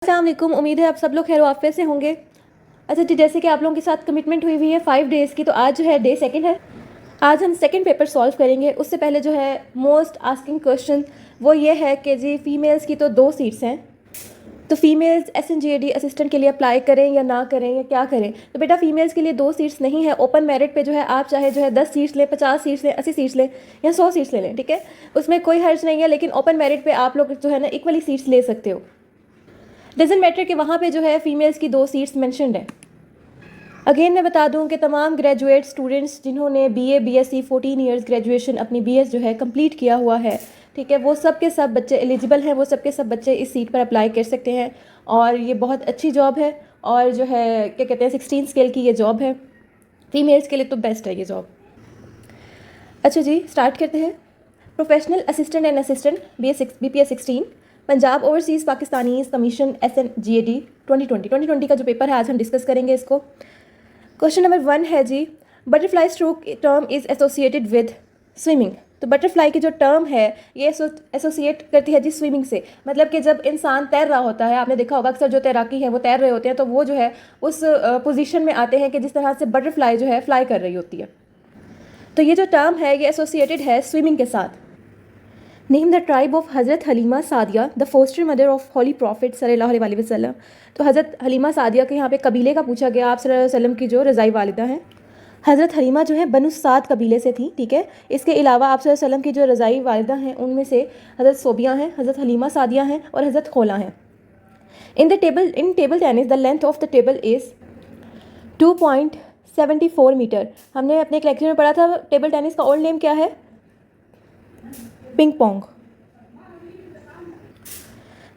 अस्सलाम वालेकुम। उम्मीद है आप सब लोग खैर वाफ़ियत से होंगे। अच्छा जी, जैसे कि आप लोगों के साथ कमिटमेंट हुई हुई है 5 डेज़ की, तो आज जो है डे सेकंड है। आज हम सेकंड पेपर सॉल्व करेंगे। उससे पहले जो है मोस्ट आस्किंग क्वेश्चन वो ये है कि जी फ़ीमेल्स की तो 2 सीट्स हैं, तो फ़ीमेल्स SNGAD असिस्टेंट के लिए अप्लाई करें या ना करें या क्या करें। तो बेटा फ़ीमेल्स के लिए 2 सीट्स नहीं है। ओपन मेरिट पे जो है आप चाहे जो है 10 सीट्स लें, 50 सीट्स लें, 80 सीट्स लें या 100 सीट्स ले लें, ठीक है, उसमें कोई हर्ज नहीं है। लेकिन ओपन मेरिट पे आप लोग जो है ना इक्वली सीट्स ले सकते हो। डजंट मैटर कि वहाँ पे जो है फ़ीमेल्स की 2 सीट्स मेंशन्ड है। अगेन मैं बता दूं कि तमाम ग्रेजुएट स्टूडेंट्स जिन्होंने BA BSc 14 ईयर्स ग्रेजुएशन अपनी BS जो है कंप्लीट किया हुआ है, ठीक है, वो सब के सब बच्चे एलिजिबल हैं, वो सब के सब बच्चे इस सीट पर अप्लाई कर सकते हैं। और ये बहुत अच्छी जॉब है और जो है क्या कहते हैं 16 स्केल की ये जॉब है। फीमेल्स के लिए तो बेस्ट है ये जॉब। अच्छा जी, स्टार्ट करते हैं। Professional assistant and assistant BPS 16 Punjab overseas Pakistanis commission SNGAD 2020 का जो पेपर है आज हम डिस्कस करेंगे इसको। क्वेश्चन नंबर 1 है जी, butterfly stroke term is associated with swimming. तो बटरफ्लाई की जो टर्म है ये एसोसिएट करती है जी स्विमिंग से। मतलब कि जब इंसान तैर रहा होता है, आपने देखा होगा अक्सर जो तैराकी है वो तैर रहे होते हैं, तो वो जो है उस पोजीशन में आते हैं कि जिस तरह से बटरफ्लाई जो है फ्लाई कर रही होती है। तो ये जो टर्म है ये एसोसिएटेड है स्विमिंग के साथ। नेम द ट्राइब ऑफ हज़रत Halima Sadia the foster mother of holy prophet सल्लल्लाहु अलैहि वसल्लम। तो हज़रत हलीमा सादिया के यहाँ पे कबीले का पूछा गया, आप सल्लल्लाहु अलैहि वसल्लम की जो रज़ाई वालिदा हैं। हज़रत हलीमा जो है बनु साद कबीले से थी, ठीक है। इसके अलावा आप सल्लल्लाहु अलैहि वसल्लम की जो रज़ाई वालिदा हैं उनमें से हज़रत सोबिया हैं, हज़रत हलीमा सादिया हैं और हज़रत खोला हैं। In table tennis the length of the table is 2.74 metre. हमने अपने एक लेक्चर में पढ़ा था टेबल टेनिस का ओल्ड नेम क्या है, ping pong.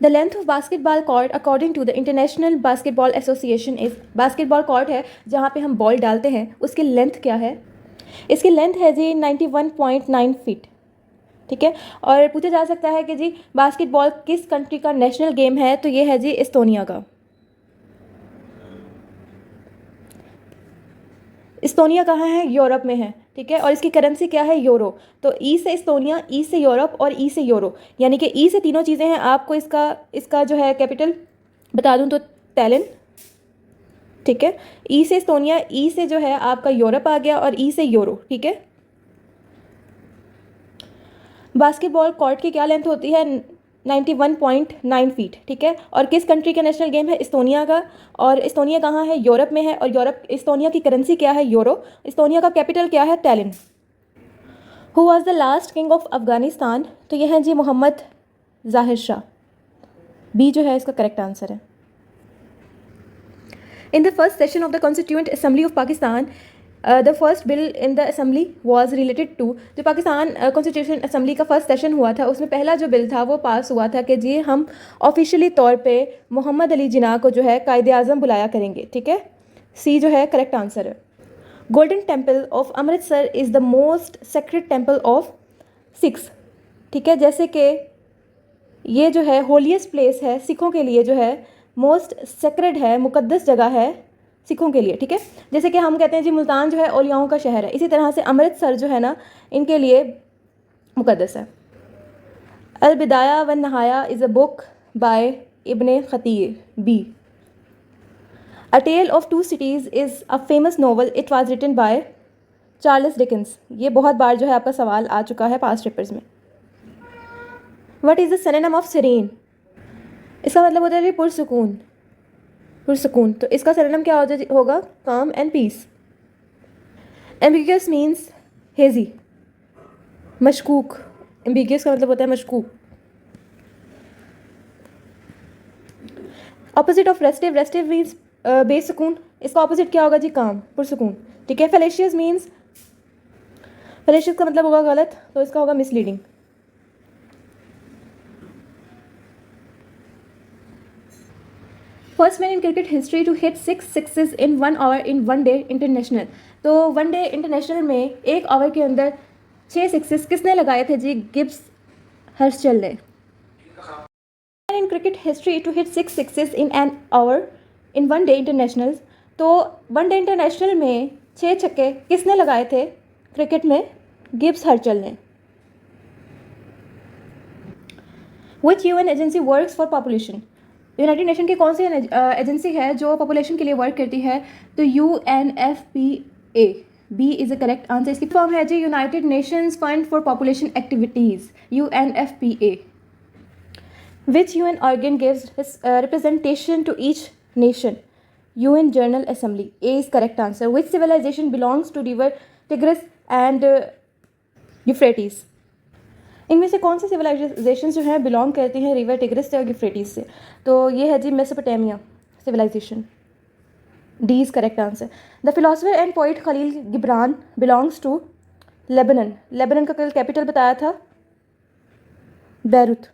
The length of basketball court according to the international basketball association is, basketball court है जहाँ पे हम बॉल डालते हैं, उसकी लेंथ क्या है? इसकी लेंथ है जी 91.9 फीट, ठीक है। और पूछा जा सकता है कि जी बास्केटबॉल किस कंट्री का नेशनल गेम है, तो ये है जी एस्तोनिया का। एस्तोनिया कहाँ है? यूरोप में है, ठीक है। और इसकी करेंसी क्या है? यूरो। तो ई से एस्तोनिया, ई से यूरोप और ई से यूरो, यानी कि ई से तीनों चीज़ें हैं। आपको इसका जो है कैपिटल बता दूं तो टैलिन, ठीक है। ई से एस्तोनिया, ई से जो है आपका यूरोप आ गया और ई से यूरो, ठीक है। बास्केटबॉल कोर्ट की क्या लेंथ होती है? 91.9 फीट, ठीक है। और किस कंट्री का नेशनल गेम है? एस्तोनिया का। और एस्तोनिया कहाँ है? यूरोप में है। और यूरोप, एस्तोनिया की करेंसी क्या है? यूरो। एस्तोनिया का कैपिटल क्या है? Tallinn. Who was the last king of Afghanistan? तो यह है जी मोहम्मद जाहिर शाह। बी जो है इसका करेक्ट आंसर है। In the first session of the constituent assembly of Pakistan the first bill in the assembly was related to. जो पाकिस्तान कॉन्स्टिट्यूशन असम्बली का फर्स्ट सेशन हुआ था उसमें पहला जो बिल था वो पास हुआ था कि जी हम ऑफिशियली तौर पे मोहम्मद अली जिन्ना को जो है कायदे आज़म बुलाया करेंगे, ठीक है। सी जो है करेक्ट आंसर है। Golden temple of Amritsar is the most sacred temple of Sikhs, ठीक है। जैसे कि ये जो है होलीएस्ट प्लेस है सिखों के लिए, जो है मोस्ट सेक्रेड है, मुकद्दस जगह है सिखों के लिए, ठीक है। जैसे कि हम कहते हैं जी मुल्तान जो है औलियाओं का शहर है, इसी तरह से अमृतसर जो है ना इनके लिए मुकद्दस है। अल Bidaya wa Nihaya is a book by Ibn Kathir. B. A tale of two cities is a famous novel, it was written by Charles Dickens. ये बहुत बार जो है आपका सवाल आ चुका है पास्ट पेपर्स में। What is the synonym of serene? इसका मतलब होता है जी पुरसुकून, पुरसुकून। तो इसका सिनोनिम क्या होगा? Calm and peace. Ambiguous means hazy, मशकूक। एम्बिगियस का मतलब होता है मशकूक। Opposite of restive, restive means बेसुकून। इसका ऑपोजिट क्या होगा जी? काम, पुरसुकून, ठीक है। फेलेशियस मीन्स, फेलेशियस का मतलब होगा गलत, तो इसका होगा misleading. First man in cricket history to hit 6 sixes in 1 hour in 1 day international. तो 1 डे इंटरनेशनल में 1 आवर के अंदर 6 सिक्सेस किसने लगाए थे जी? गिब्स हर्षल ने। In cricket history to hit 6 sixes in an hour in 1 day international. तो 1 day international में 6 छक्के किसने लगाए थे क्रिकेट में? गिब्स हर्चल ने। Which UN agency works for population? United nation की कौन सी एजेंसी है जो पॉपुलेशन के लिए वर्क करती है? तो UNFPA, B is the correct answer. इसकी फॉर्म है जी United Nations Fund for Population Activities, UNFPA। Which UN organ gives representation to each nation? UN General Assembly, A is correct answer। Which civilization belongs to river Tigris and Euphrates? इनमें से कौन सी civilisation जो है belong करती हैं river tigris से और Euphrates से? तो ये है जी Mesopotamia civilization, D is correct answer. The philosopher and poet Khalil Gibran belongs to Lebanon. Lebanon का कल कैपिटल बताया था Beirut.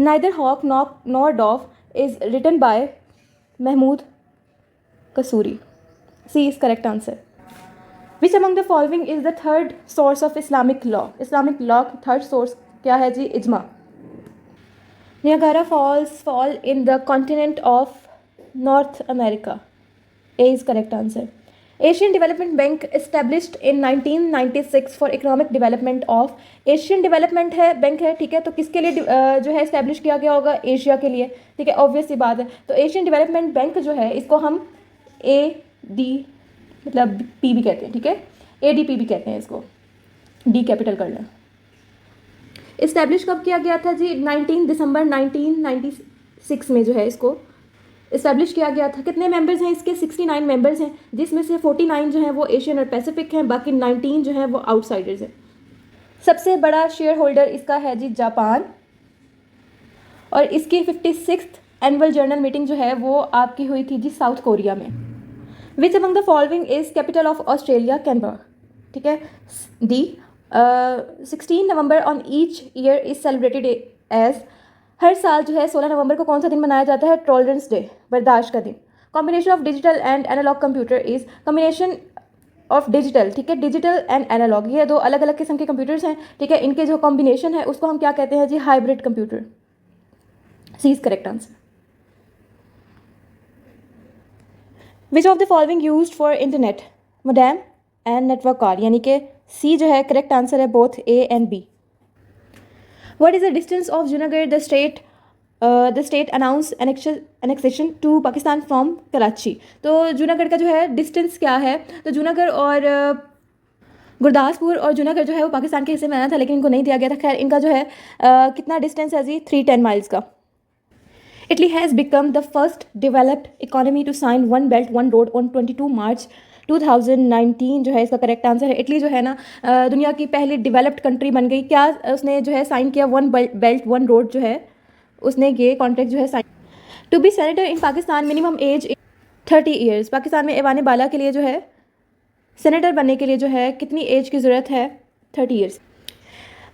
Neither hawk nor dove is written by Mahmud Kasuri, C is correct answer. Which among the following is the third source of Islamic law? Islamic law third source क्या है जी? इज्मा। Niagara Falls fall in the continent of North America, A is correct answer। Asian Development Bank established in 1996 for economic development of, Asian Development है bank है, ठीक है, तो किसके लिए जो है इस्टेब्लिश किया गया होगा? एशिया के लिए, ठीक है, ऑब्वियस सी बात है। तो एशियन डेवलपमेंट बैंक जो है इसको हम AD मतलब पी भी कहते हैं, ठीक है, ADP भी कहते हैं इसको, डी कैपिटल कर लें। इस्टेब्लिश कब किया गया था जी? 19 दिसंबर 1996 में जो है इसको इस्टेब्लिश किया गया था। कितने मेंबर्स हैं इसके? 69 मेंबर्स हैं, जिसमें से 49 जो हैं वो एशियन और पैसिफिक हैं, बाकी 19 जो हैं वो आउटसाइडर्स हैं। सबसे बड़ा शेयर होल्डर इसका है जी जापान, और इसकी 56th एनुअल जनरल मीटिंग जो है वो आपकी हुई थी जी साउथ कोरिया में। Which among the following is capital of Australia? Canberra, ठीक है, D. 16 November on each year is celebrated as, हर साल जो है 16 नवंबर को कौन सा दिन मनाया जाता है? टॉलरेंस डे, बर्दाश्त का दिन। Combination of digital and analog computer is, combination of digital, ठीक है, डिजिटल एंड एनालॉग, ये दो अलग अलग किस्म के कंप्यूटर्स हैं, ठीक है, इनके जो कॉम्बिनेशन है उसको हम क्या कहते हैं जी? Hybrid computer, C is correct answer. Which of the following used for internet? Modem and network card, यानी कि सी जो है करेक्ट आंसर है both A and B। What is the distance of Junagadh the state announce annexation to Pakistan from Karachi? तो जूनागढ़ का जो है distance क्या है? तो जूनागढ़ और गुरदासपुर और जूनागढ़ जो है वो पाकिस्तान के हिस्से में आना था, लेकिन इनको नहीं दिया गया था। खैर इनका जो है कितना डिस्टेंस है जी? 310 माइल्स का। Italy has become the first developed economy to sign One Belt One Road on 22 मार्च 2019 जो है इसका करेक्ट आंसर है। इटली जो है ना दुनिया की पहली डेवलप्ड कंट्री बन गई। क्या उसने जो है साइन किया? वन बेल्ट वन रोड जो है उसने ये कॉन्ट्रैक्ट जो है sign. To be senator in Pakistan minimum age 30 years, Pakistan में ऐवान बाला के लिए जो है सेनेटर बनने के लिए जो है कितनी एज की ज़रूरत है? 30 years.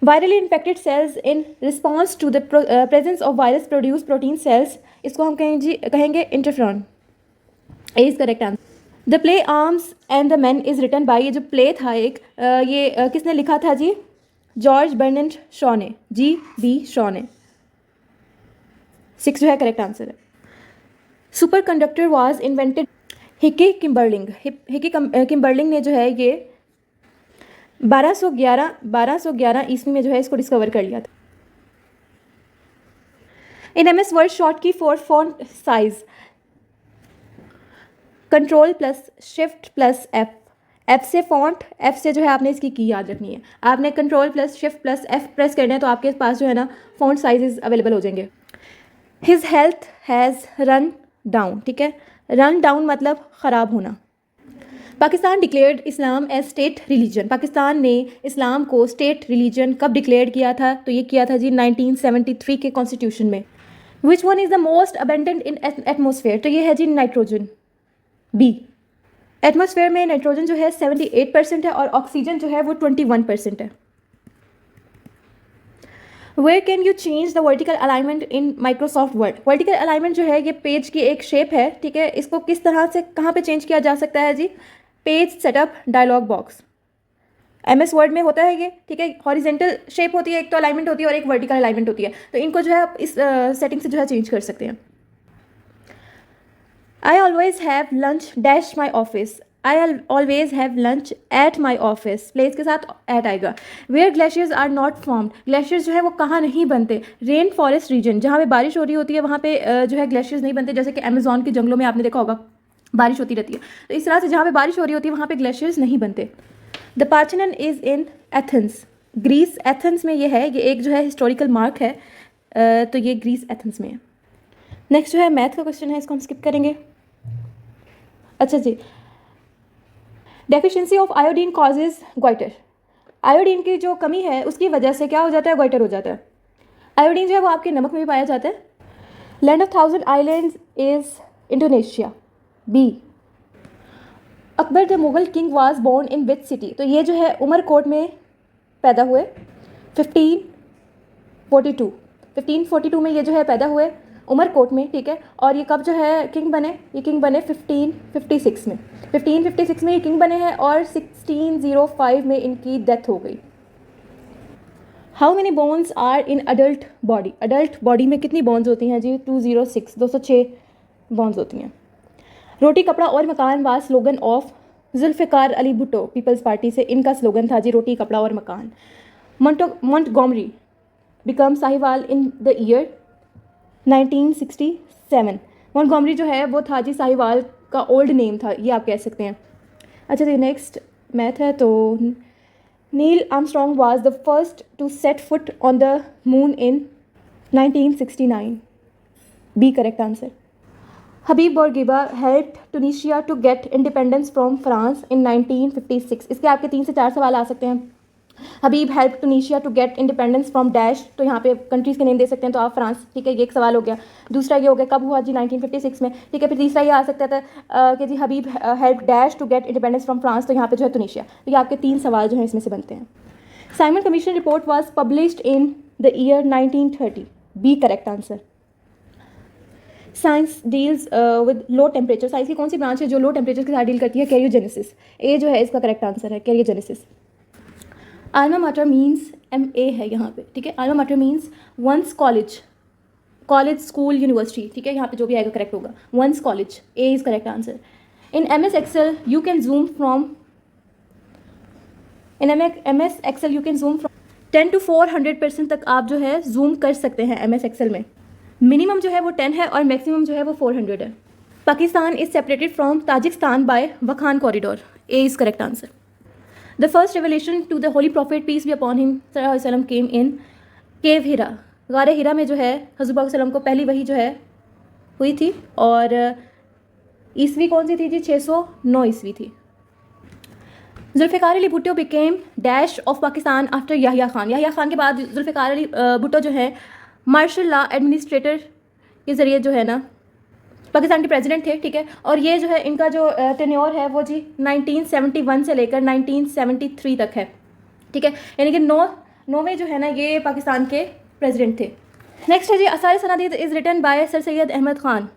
Virally infected cells in response to the presence of virus produce protein cells, इसको हम कहेंगे interferon, A is correct answer. The play arms and the man is written by, ये जो प्ले था एक ये किसने लिखा था जी? जॉर्ज बर्नैंड शॉ ने, GB शॉ ने। 6 जो है करेक्ट आंसर है। Super conductor was invented, Heike Kamerlingh, Heike Kamerlingh ने जो है ये 1211 ईस्वी में जो है इसको डिस्कवर कर लिया था। इन MS वर्ड शॉर्ट की for font size, control plus shift plus F से फॉन्ट, F से जो है आपने इसकी की याद रखनी है। आपने control plus shift plus F press करना है तो आपके पास जो है ना फॉन्ट साइजेस अवेलेबल हो जाएंगे। His health has run down, ठीक है, रन डाउन मतलब ख़राब होना। पाकिस्तान डिक्लेयर्ड इस्लाम एज स्टेट रिलीजन, पाकिस्तान ने इस्लाम को स्टेट रिलीजन कब डिक्लेयर किया था? तो ये किया था जी 1973 के कॉन्स्टिट्यूशन में। Which one is the most abundant in atmosphere? तो ये है जी नाइट्रोजन, B। एटमोसफेयर में नाइट्रोजन जो है 78% है और ऑक्सीजन जो है वो 21% है। Where can you change the vertical alignment in Microsoft Word? Vertical alignment जो है ये पेज की एक शेप है, ठीक है, इसको किस तरह से कहाँ पे चेंज किया जा सकता है जी? Page setup dialog box, MS Word में होता है ये, ठीक है, हॉरिजेंटल शेप होती है एक, तो अलाइनमेंट होती है और एक वर्टिकल अलाइनमेंट होती है, तो इनको जो है आप इस सेटिंग से जो है चेंज कर सकते हैं। I always have lunch dash my office, I always have lunch at my office, place के साथ एट आएगा। Where glaciers are not formed, glaciers जो है वो कहाँ नहीं बनते। रेन फॉरेस्ट रीजन, जहाँ पे बारिश हो रही होती है वहाँ पे जो है ग्लेशियर्स नहीं बनते, जैसे कि अमेजोन के जंगलों में आपने देखा होगा बारिश होती रहती है। तो इस तरह से जहाँ पे बारिश हो रही होती है वहाँ पे ग्लेशियर्स नहीं बनते। The Parthenon is in Athens, Greece, Athens में ये है, ये एक जो है हिस्टोरिकल मार्क है, तो ये ग्रीस एथेंस में है। नेक्स्ट जो है मैथ का क्वेश्चन है, इसको हम स्किप करेंगे। अच्छा जी, deficiency of iodine causes goitre, iodine की जो कमी है उसकी वजह से क्या हो जाता है, ग्वाइटर हो जाता है। आयोडीन जो है वो आपके नमक में भी पाया जाता है। Land of 1000 islands is Indonesia, B. Akbar the Mughal king was born in which city, तो ये जो है उमरकोट में पैदा हुए 1542 में ये जो है पैदा हुए उमरकोट में, ठीक है। और ये कब जो है किंग बने, ये किंग बने 1556 में, 1556 में ये किंग बने हैं और 1605 में इनकी डेथ हो गई। How many bones are in adult body, adult body में कितनी बोन्स होती हैं जी, 206 बोन्स होती हैं। रोटी कपड़ा और Makaan was slogan of Zulfikar Ali Bhutto peoples party से इनका स्लोगन था जी रोटी कपड़ा और मकान। Montgomery became Sahiwal in the year 1967, Montgomery जो है वो था जी साहिवाल का ओल्ड नेम था, ये आप कह सकते हैं। अच्छा जी, नेक्स्ट मैथ है, तो Neil Armstrong was the first to set foot on the moon in 1969, B correct answer. Habib Bourguiba help Tunisia to get independence from France in 1956, इसके आपके 3 से 4 सवाल आ सकते हैं। Habib help Tunisia to get independence from dash, तो यहाँ पे कंट्रीज़ के नेम दे सकते हैं, तो आप फ्रांस, ठीक है, ये एक सवाल हो गया। दूसरा ये हो गया कब हुआ जी, 1956 में, ठीक है। फिर तीसरा ये आ सकता था कि जी Habib help dash to get independence from France, तो यहाँ पे जो है टूनिशिया। तो ये आपके 3 सवाल जो हैं इसमें से बनते हैं। Simon commission report was published in the year 1930, B correct answer. Science deals with low temperature, science की कौन सी ब्रांच है जो लो टेम्परेचर के साथ डील करती है, कैरियोजेनेसिस, ए जो है इसका करेक्ट आंसर है, karyogenesis. Alma mater means MA है यहाँ पे, ठीक है। Alma mater means one's college, college school university, ठीक है, यहाँ पे जो भी आएगा करेक्ट होगा, one's college, A is correct answer. In MS Excel you can zoom from, in MS Excel you can zoom from 10 to 400% तक आप जो है जूम कर सकते हैं MS Excel में। मिनिमम जो है वो 10 है और मैक्सिमम जो है वो 400 है। Pakistan is separated from Tajikistan by Wakhan corridor, A is correct answer. The first revelation to the holy prophet peace be upon him सल्लल्लाहु अलैहि वसल्लम केम इन केव हिरा, गारे हिरा में जो है हज़रत पाक सल्लम को पहली वही जो है हुई थी, और ईस्वी कौन सी थी जी, 609 ईस्वी थी। Zulfikar Ali Bhutto became dash of Pakistan after Yahya Khan, Yahya Khan के बाद जुल्फ़िकार अली भुट्टो जो है मार्शल लॉ एडमिनिस्ट्रेटर के ज़रिए जो है ना पाकिस्तान के प्रेसिडेंट थे, ठीक है। और ये जो है इनका जो टेन्योर है वो जी 1971 से लेकर 1973 तक है, ठीक है, यानी कि नौवें जो है ना ये पाकिस्तान के प्रेसिडेंट थे। नेक्स्ट है जी Asar Sanadid is written by sir Syed Ahmed Khan.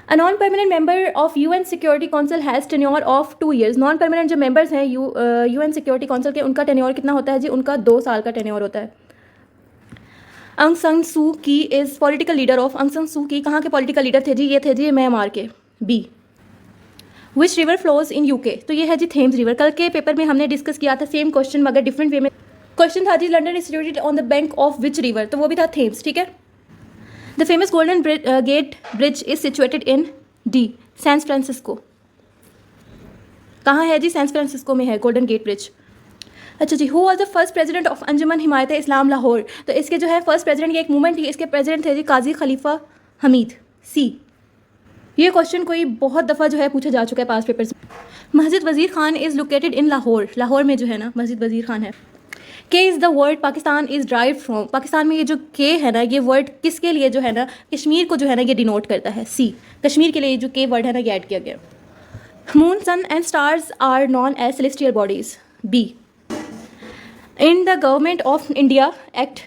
A non permanent member of UN security council has tenure of 2 years, non permanent जो मेंबर्स हैं UN सिक्योरिटी काउंसिल के, उनका टेन्योर कितना होता है जी, उनका 2 साल का टेन्योर होता है। अंग सन सू की इज़ पॉलिटिकल लीडर ऑफ, अंग सन सू की कहाँ के पॉलिटिकल लीडर थे जी, ये थे जी म्यांमार के, B. Which river flows in UK, तो ये है जी थेम्स रिवर। कल के पेपर में हमने डिस्कस किया था सेम क्वेश्चन मगर डिफरेंट वे में, क्वेश्चन था जी London is situated on the bank of which river, तो वो भी था थेम्स, ठीक है। The famous Golden Gate Bridge is situated in D San Francisco, कहाँ है जी, सैन फ्रांसिस्को में है गोल्डन गेट ब्रिज। अच्छा जी, who was the first president of Anjuman Himayat Islam Lahore, तो इसके जो है फर्स्ट प्रेसिडेंट, ये एक मूवमेंट थी, इसके प्रेसिडेंट थे जी काजी खलीफा हमीद, सी। ये क्वेश्चन कोई बहुत दफ़ा जो है पूछा जा चुका है पास पेपर्स में। मस्जिद वज़ीर खान इज़ लोकेटेड इन लाहौर, लाहौर में जो है ना मस्जिद वज़ीर खान है। के is the word Pakistan is drive from, Pakistan में ये जो के है ना ये वर्ड किसके लिए जो है ना, कश्मीर को जो है ना ये डिनोट करता है, सी। कश्मीर के लिए जो के वर्ड है ना ये ऐड किया गया। Moon sun and stars are known as celestial bodies, B. In the government of India act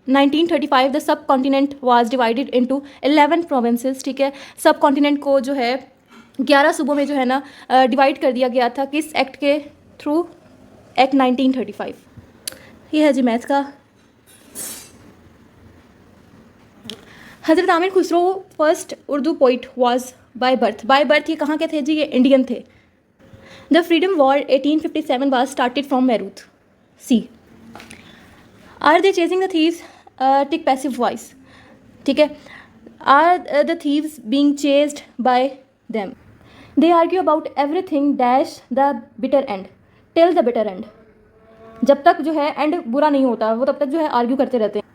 1935 the subcontinent was divided into 11 provinces, ठीक है। सब कॉन्टिनेंट को जो है 11 सूबों में जो है ना डिवाइड कर दिया गया था, किस एक्ट के थ्रू, एक्ट 1935। ये है जी मैथ का। Hazrat Amir Khusro first Urdu poet was by birth ये कहाँ के थे जी? ये इंडियन थे। The freedom war 1857 was started from Meerut. C. Are they chasing the thieves? Tick passive voice, ठीक है। Are the thieves being chased by them? They argue about everything dash the bitter end, till the bitter end. जब तक जो है and बुरा नहीं होता वो तब तक जो है आर्ग्यू करते रहते हैं।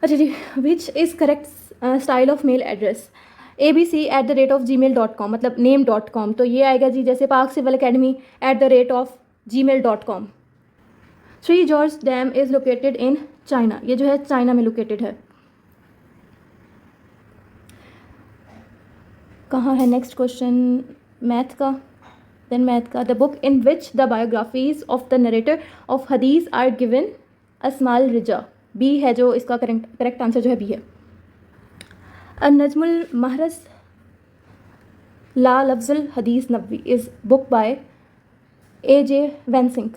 अच्छा जी, which is correct style of mail address? abc@gmail.com, मतलब name.com, तो ये आएगा जी जैसे Pak civil academy @gmail.com। Three gorges dam is located in China, ये जो है चाइना में लोकेटेड है। कहाँ है नेक्स्ट क्वेश्चन? मैथ का, देन मैथ का। The book in which the biographies of the narrator of hadith are given Asmaul Rijal. B है जो इसका करेक्ट आंसर जो है बी है। नजमुल महरस ला लफ्जुल हदीस नबवी is book by A.J. Wensink.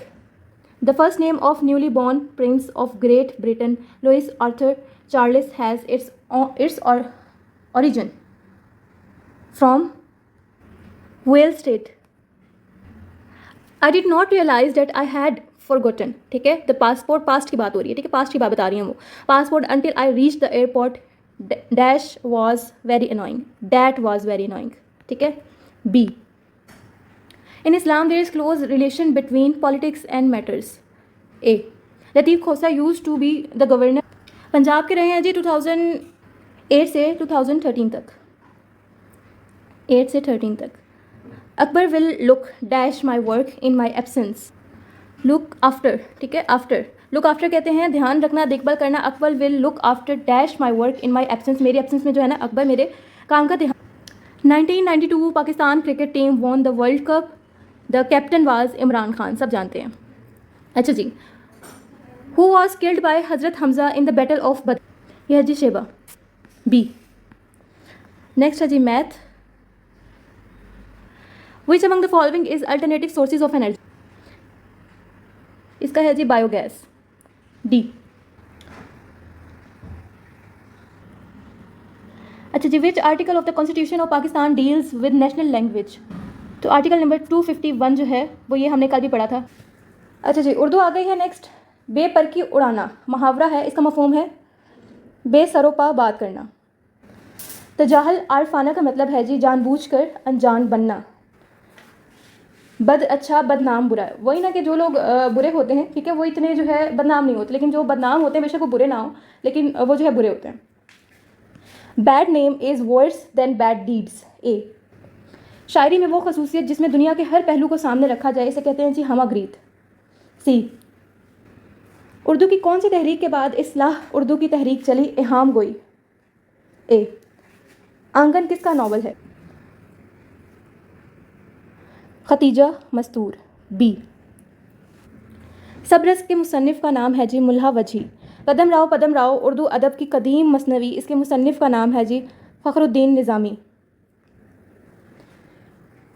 The first name of newly born prince of Great Britain, Louis Arthur Charles, has its origin from Wales state. I did not realize that I had forgotten, ठीक है। The passport, past की बात हो रही है, ठीक है, past की बात बता रही हूँ वो। Passport until I reached the airport dash was very annoying, that was very annoying, ठीक है। B. In Islam there is close relation between politics and matters. A. Latif Khosa used to be the governor, Punjab के रहे हैं जी 2008 से 2013 तक, 8 से 13 तक। Akbar will look dash my work in my absence, look after, ठीक है, after, look after कहते हैं ध्यान रखना, देखभाल करना। Akbar will look after dash my work in my absence, मेरी absence में जो है ना अकबर मेरे काम का ध्यान। 1992 Pakistan cricket team won the world cup, the captain was Imran Khan, सब जानते हैं। अच्छा जी, who was killed by Hazrat Hamza in the battle of Badr? यह जी शेबा, बी। नेक्स्ट है जी math. Which among the following is alternative sources of energy? इसका है जी बायोगैस, डी। अच्छा जी, which article of the constitution of Pakistan deals with national language? तो आर्टिकल नंबर 251 जो है वो ये हमने कल भी पढ़ा था। अच्छा जी, उर्दू आ गई है नेक्स्ट। बेपर की उड़ाना मुहावरा है, इसका मफहूम है बेसरोपा बात करना। तजाहल आरफाना का मतलब है जी जानबूझकर अनजान बनना। बद अच्छा बदनाम बुरा, वही ना कि जो लोग बुरे होते हैं, ठीक है, वो इतने जो है बदनाम नहीं होते, लेकिन जो बदनाम होते हैं बेशक वो बुरे ना हो लेकिन वो जो है बुरे होते हैं। Bad name is worse than bad deeds. A. शायरी में वो खसूसियत जिसमें दुनिया के हर पहलू को सामने रखा जाए, इसे कहते हैं जी हमागरीत। सी। उर्दू की कौन सी तहरीक के बाद इस्लाह उर्दू की तहरीक चली? इहाम गोई। ए। आंगन किसका नावल है? Khadija मस्तूर, B. सबरस के मुसन्निफ़ का नाम है जी मुल्हा वजी। पदम राव उर्दू अदब की कदीम मसनवी, इसके मुसन्निफ़ का नाम है जी फ़खरुद्दीन निज़ामी।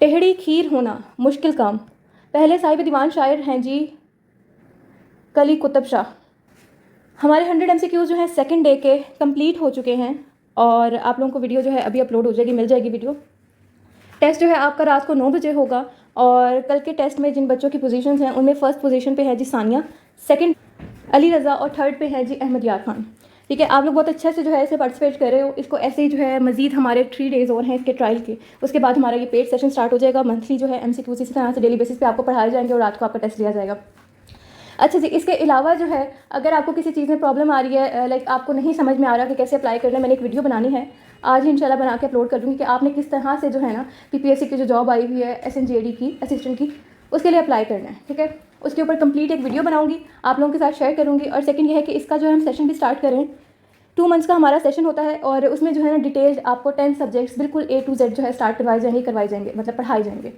टेहड़ी खीर होना मुश्किल काम, पहले साहिब दीवान शायर हैं जी कली कुतुब शाह। हमारे 100 MCQ जो हैं सेकंड डे के कंप्लीट हो चुके हैं और आप लोगों को वीडियो जो है अभी अपलोड हो जाएगी, मिल जाएगी वीडियो। टेस्ट जो है आपका रात को 9 बजे होगा और कल के टेस्ट में जिन बच्चों की पोजीशंस हैं उनमें फर्स्ट पोजीशन पे है जी सानिया, सेकंड अली रज़ा और थर्ड पे है जी अहमद यार खान। ठीक है, आप लोग बहुत अच्छे से जो है इसे पार्टिसिपेट कर रहे हो। इसको ऐसे ही जो है मज़ीद हमारे 3 डेज़ और हैं इसके ट्रायल के, उसके बाद हमारा ये पेड सेशन स्टार्ट हो जाएगा। मंथली जो है MCQs इसी तरह से डेली बेसिस पे आपको पढ़ाए जाएंगे और रात को आपका टेस्ट लिया जाएगा। अच्छा जी, इसके अलावा जो है अगर आपको किसी चीज़ में प्रॉब्लम आ रही है, लाइक आपको नहीं समझ में आ रहा कि कैसे अप्लाई करना है, मैंने एक वीडियो बनानी है, आज ही इंशाल्लाह बना के अपलोड कर दूँगी कि आपने किस तरह से जो है ना PPSC की जो जॉब आई हुई है SNJD की असिस्टेंट की, उसके लिए अप्लाई करना है। ठीक है, उसके ऊपर कंप्लीट एक वीडियो बनाऊंगी, आप लोगों के साथ शेयर करूँगी। और सेकंड ये है कि इसका जो है हम सेशन भी स्टार्ट करें, 2 मंथ्स का हमारा सेशन होता है और उसमें जो है ना डिटेल आपको 10 सब्जेक्ट्स बिल्कुल A to Z जो है स्टार्ट करवाए जाएंगे, मतलब पढ़ाए जाएंगे।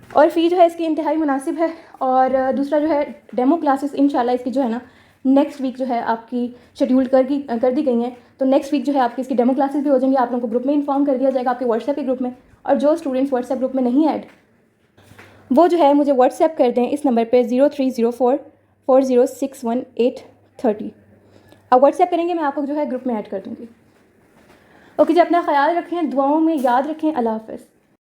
और फ़ी जो है इसकी इंतहाई मुनासिब है। और दूसरा जो है डेमो क्लासेस इंशाल्लाह इसकी जो है ना नेक्स्ट वीक जो है आपकी शेड्यूल कर दी गई हैं, तो नेक्स्ट वीक जो है आपकी इसकी डेमो क्लासेस भी हो जाएंगी। आप लोगों को ग्रुप में इन्फॉर्म कर दिया जाएगा, आपके व्हाट्सएप के ग्रुप में। और जो स्टूडेंट्स व्हाट्सएप ग्रुप में नहीं ऐड, वो जो है मुझे व्हाट्सएप कर दें इस नंबर पर 03044061 830। आप व्हाट्सएप करेंगे, मैं आपको जो है ग्रुप में ऐड कर दूँगी। ओके जी, अपना ख्याल रखें, दुआओं में याद रखें। अल्लाह हाफ़िज़।